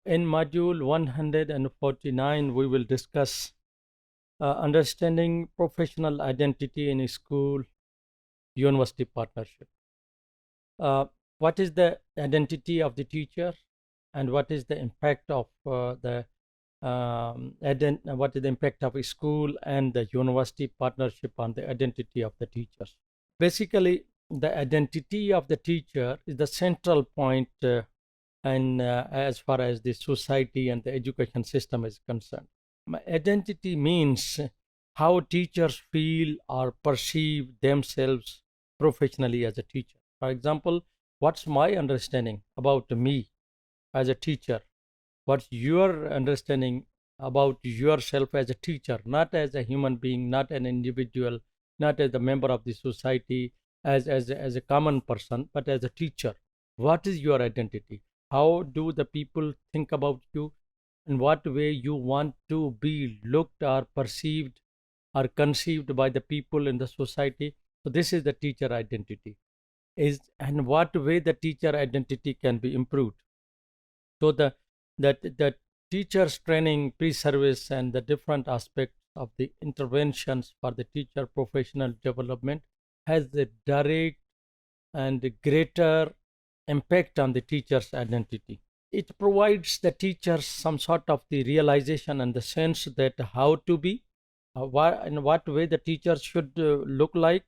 In module 149, we will discuss understanding professional identity in school university partnership. What is the identity of the teacher, and what is the impact of what is the impact of a school and the university partnership on the identity of the teachers? Basically, the identity of the teacher is the central point and as far as the society and the education system is concerned. Identity means how teachers feel or perceive themselves professionally as a teacher. For example, what's my understanding about me as a teacher? What's your understanding about yourself as a teacher, not as a human being, not an individual, not as a member of the society, as a common person, but as a teacher? What is your identity? How do the people think about you? In what way you want to be looked or perceived or conceived by the people in the society? So this is the teacher identity. And what way the teacher identity can be improved. So the teachers training, pre-service, and the different aspects of the interventions for the teacher professional development has a direct and greater impact on the teacher's identity. It provides the teachers some sort of the realization and the sense that how to be, in what way the teacher should look like,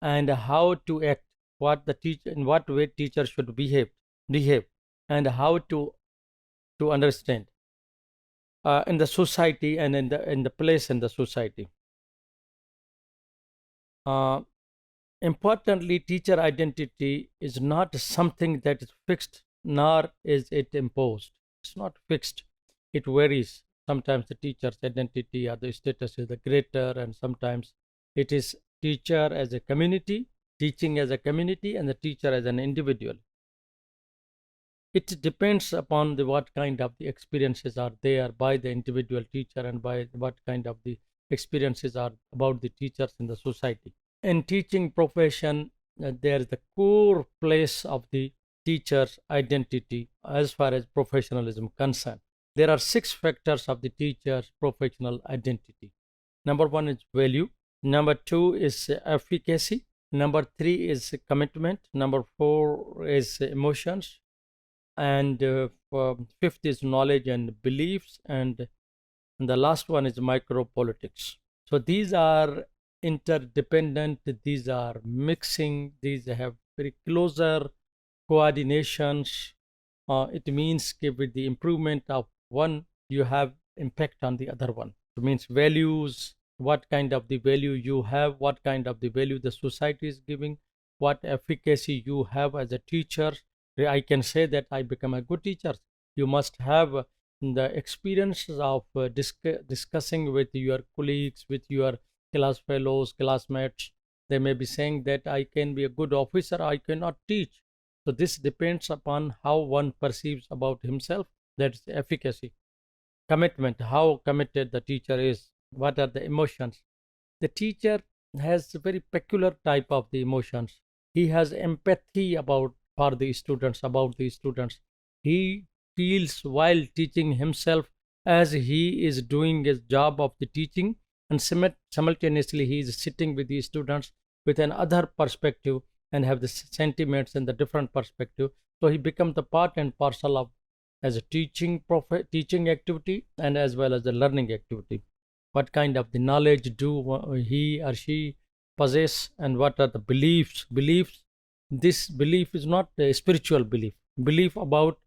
and how to act, in what way teacher should behave, and how to understand in the society and in the place in the society. Importantly, teacher identity is not something that is fixed, nor is it imposed. It's not fixed. It varies. Sometimes the teacher's identity or the status is the greater, and sometimes it is teacher as a community, teaching as a community, and the teacher as an individual. It depends upon what kind of the experiences are there by the individual teacher, and by what kind of the experiences are about the teachers in the society. In teaching profession, there is the core place of the teacher's identity as far as professionalism concerned. There are 6 factors of the teacher's professional identity. Number 1 is value. Number 2 is efficacy. Number 3 is commitment. Number 4 is emotions. And 5th is knowledge and beliefs. And the last one is micropolitics. So these are interdependent, these are mixing, these have very closer coordinations. It means with the improvement of one, you have impact on the other one. It means values, what kind of the value you have, what kind of the value the society is giving, what efficacy you have as a teacher. I can say that I become a good teacher. You must have the experiences of discussing with your colleagues, with your class fellows, classmates. They may be saying that I can be a good officer, I cannot teach. So this depends upon how one perceives about himself. That's efficacy. Commitment, how committed the teacher is, what are the emotions. The teacher has a very peculiar type of the emotions. He has empathy about the students. He feels while teaching himself as he is doing his job of the teaching, and simultaneously he is sitting with the students with another perspective and have the sentiments and the different perspective. So he becomes the part and parcel of as a teaching activity and as well as the learning activity. What kind of the knowledge do he or she possess, and what are the beliefs? This belief is not a spiritual belief about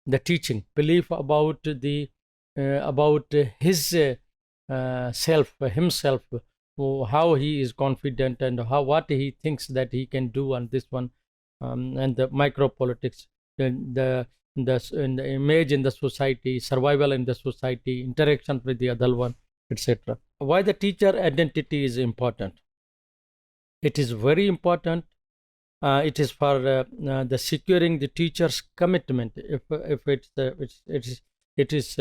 the teaching, belief about the about his himself, how he is confident, and what he thinks that he can do on this one, and the micropolitics, the image in the society, survival in the society, interaction with the other one, etc. Why the teacher identity is important? It is very important. It is for the securing the teacher's commitment. If it is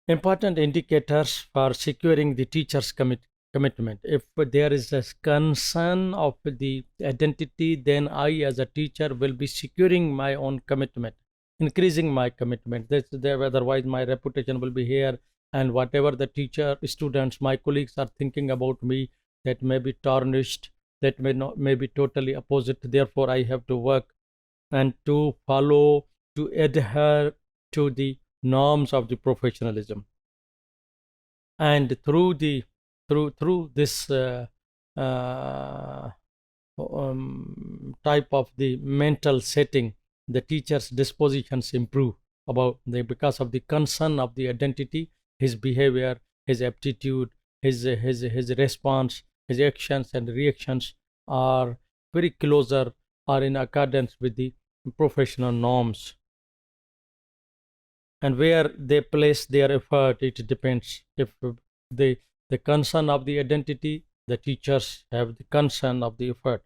important indicators for securing the teacher's commitment. If there is a concern of the identity, then I as a teacher will be securing my own commitment increasing my commitment. Otherwise my reputation will be here, and whatever the teacher, students, my colleagues are thinking about me, that may be tarnished, that may be totally opposite. Therefore I have to work and to follow, to adhere to the norms of the professionalism. And through this type of the mental setting, the teacher's dispositions improve because of the concern of the identity, his behavior, his aptitude, his response, his actions and reactions are very closer, are in accordance with the professional norms. And where they place their effort, it depends. If the concern of the identity, the teachers have the concern of the effort,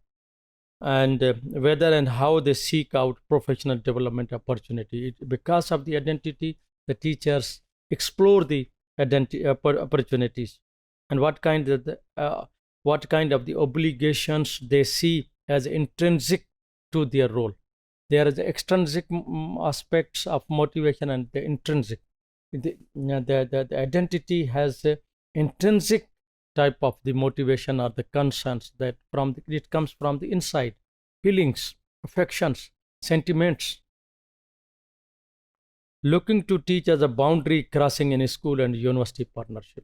and whether and how they seek out professional development opportunity. Because of the identity, the teachers explore the identity opportunities, and what kind of the obligations they see as intrinsic to their role. There is the extrinsic aspects of motivation and the intrinsic. The identity has a intrinsic type of the motivation or the concerns that it comes from the inside, feelings, affections, sentiments. Looking to teach as a boundary crossing in a school and university partnership.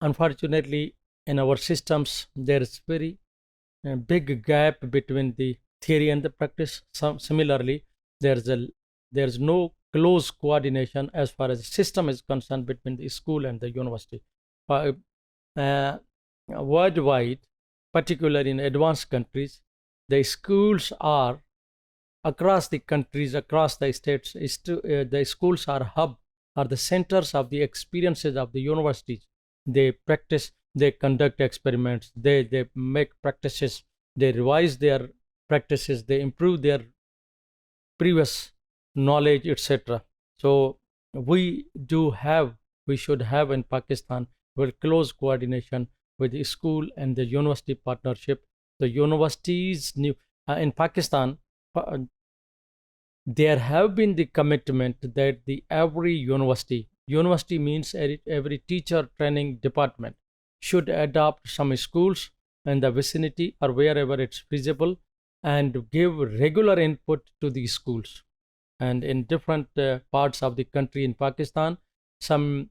Unfortunately, in our systems, there is very big gap between the theory and the practice. Similarly, there's no close coordination as far as the system is concerned between the school and the university. Worldwide, particularly in advanced countries, the schools are across the countries, across the states. The schools are the centers of the experiences of the universities. They practice, they conduct experiments, they make practices, they revise their practices, they improve their previous knowledge, etc. So we should have in Pakistan very close coordination with the school and the university partnership. The universities in Pakistan, there have been the commitment that every university means every teacher training department should adopt some schools in the vicinity or wherever it's feasible, and give regular input to the schools. And in different parts of the country in Pakistan, some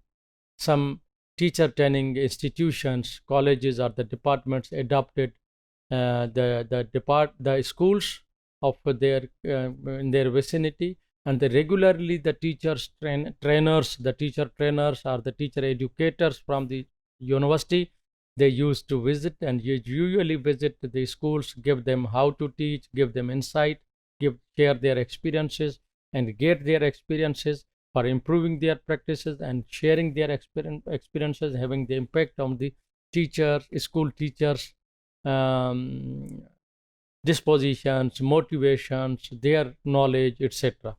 teacher training institutions, colleges or the departments adopted the schools of their in their vicinity, and regularly the teacher trainers or the teacher educators from the university, they used to visit and usually visit the schools, give them how to teach, give them insight, share their experiences, and get their experiences for improving their practices and sharing their experiences, having the impact on the school teachers, dispositions, motivations, their knowledge, etc.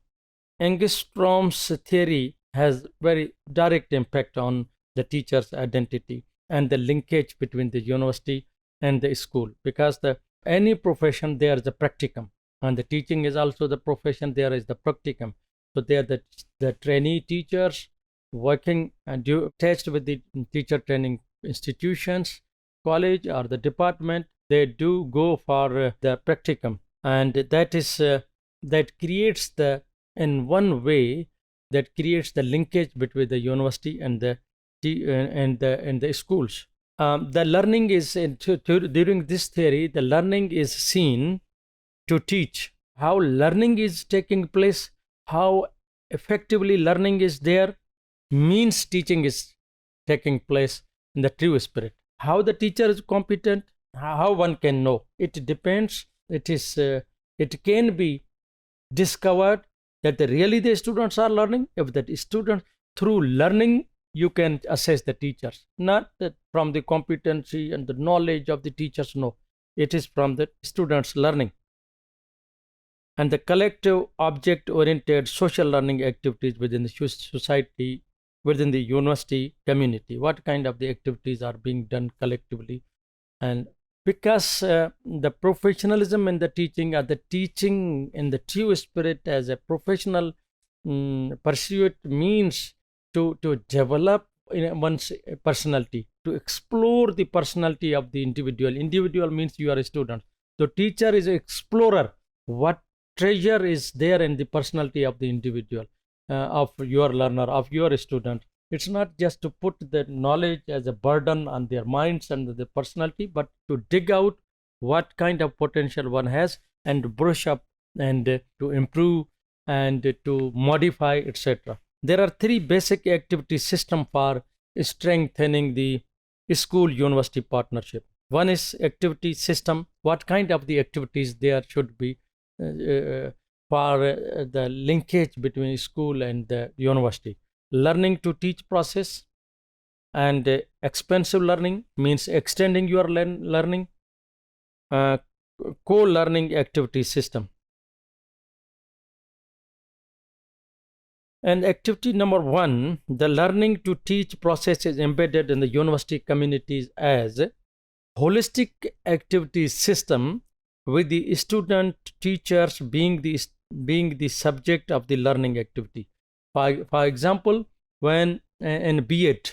Engstrom's theory has very direct impact on the teacher's identity and the linkage between the university and the school, because any profession, there is a practicum, and the teaching is also the profession, there is the practicum. So they are the trainee teachers working and attached with the teacher training institutions, college or the department. They do go for the practicum, and that creates in one way, that creates the linkage between the university and the schools. The learning is during this theory, the learning is seen to teach. How learning is taking place, how effectively learning is there, means teaching is taking place in the true spirit. How the teacher is competent, how one can know, it depends. It can be discovered that really the students are learning. If the students, through learning, you can assess the teachers, not that from the competency and the knowledge of the teachers. No, it is from the students learning. And the collective object-oriented social learning activities within the society, within the university community. What kind of the activities are being done collectively? And because the professionalism in the teaching, or the teaching in the true spirit as a professional Pursuit means to develop one's personality, to explore the personality of the individual. Individual means you are a student. So teacher is an explorer. What treasure is there in the personality of the individual, of your learner, of your student. It's not just to put the knowledge as a burden on their minds and the personality, but to dig out what kind of potential one has and brush up and to improve and to modify, etc. There are three basic activity system for strengthening the school-university partnership. One is activity system. What kind of the activities there should be for the linkage between school and the university? Learning to teach process and expensive learning means extending your learning. Co-learning activity system. And activity number 1, the learning to teach process is embedded in the university communities as a holistic activity system, with the student teachers being the subject of the learning activity. For example, when in B.Ed,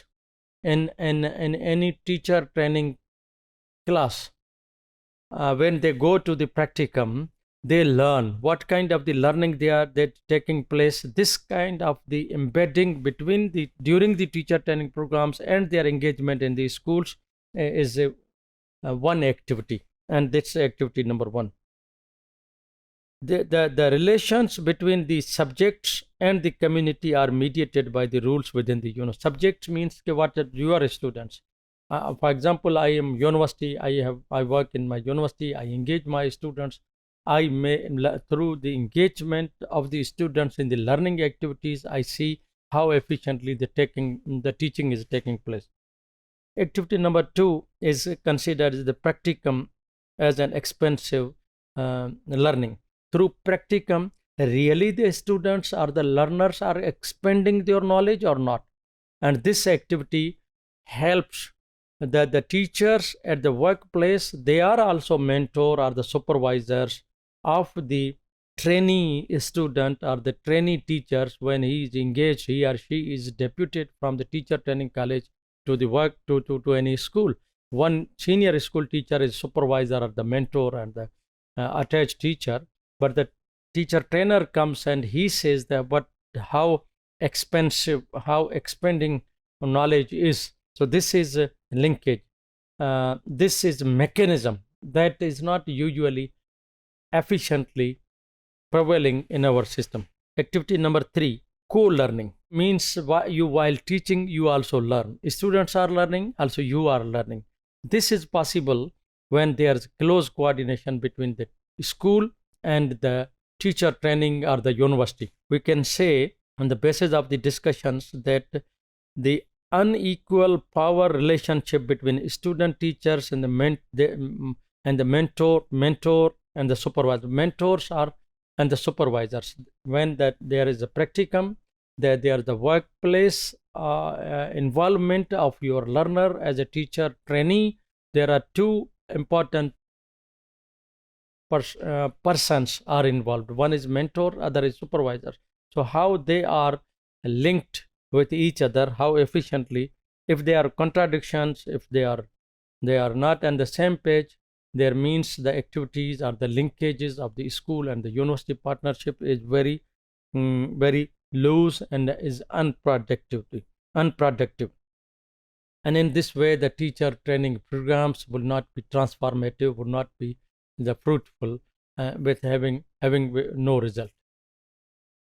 in any teacher training class, when they go to the practicum, they learn what kind of the learning they're taking place. This kind of the embedding between during the teacher training programs and their engagement in the schools is one activity, and that's activity number 1. The relations between the subjects and the community are mediated by the rules within the subjects means what you are students. For example, I am university, I work in my university, I engage my students. I may, through the engagement of the students in the learning activities, I see how efficiently the teaching is taking place. Activity number 2 is considered the practicum as an expensive learning. Through practicum, really the students or the learners are expanding their knowledge or not. And this activity helps the teachers at the workplace. They are also mentor or the supervisors of the trainee student or the trainee teachers. When he is engaged, he or she is deputed from the teacher training college to the work to any school. One senior school teacher is supervisor or the mentor and the attached teacher, but the teacher trainer comes and he says that how expanding knowledge is. So this is a linkage. This is a mechanism that is not usually efficiently prevailing in our system. Activity number 3, co-learning, means while teaching, you also learn. Students are learning, also you are learning. This is possible when there is close coordination between the school and the teacher training or the university. We can say on the basis of the discussions that the unequal power relationship between student teachers and the mentor and the supervisor. Mentors are and the supervisors. When there is a practicum, there is the workplace involvement of your learner as a teacher trainee. There are two important persons are involved. One is mentor, other is supervisor. So how they are linked with each other, how efficiently, if there are contradictions, if they are not on the same page, there means the activities or the linkages of the school and the university partnership is very loose and is unproductive. And in this way, the teacher training programs will not be transformative, will not be the fruitful, with having no result.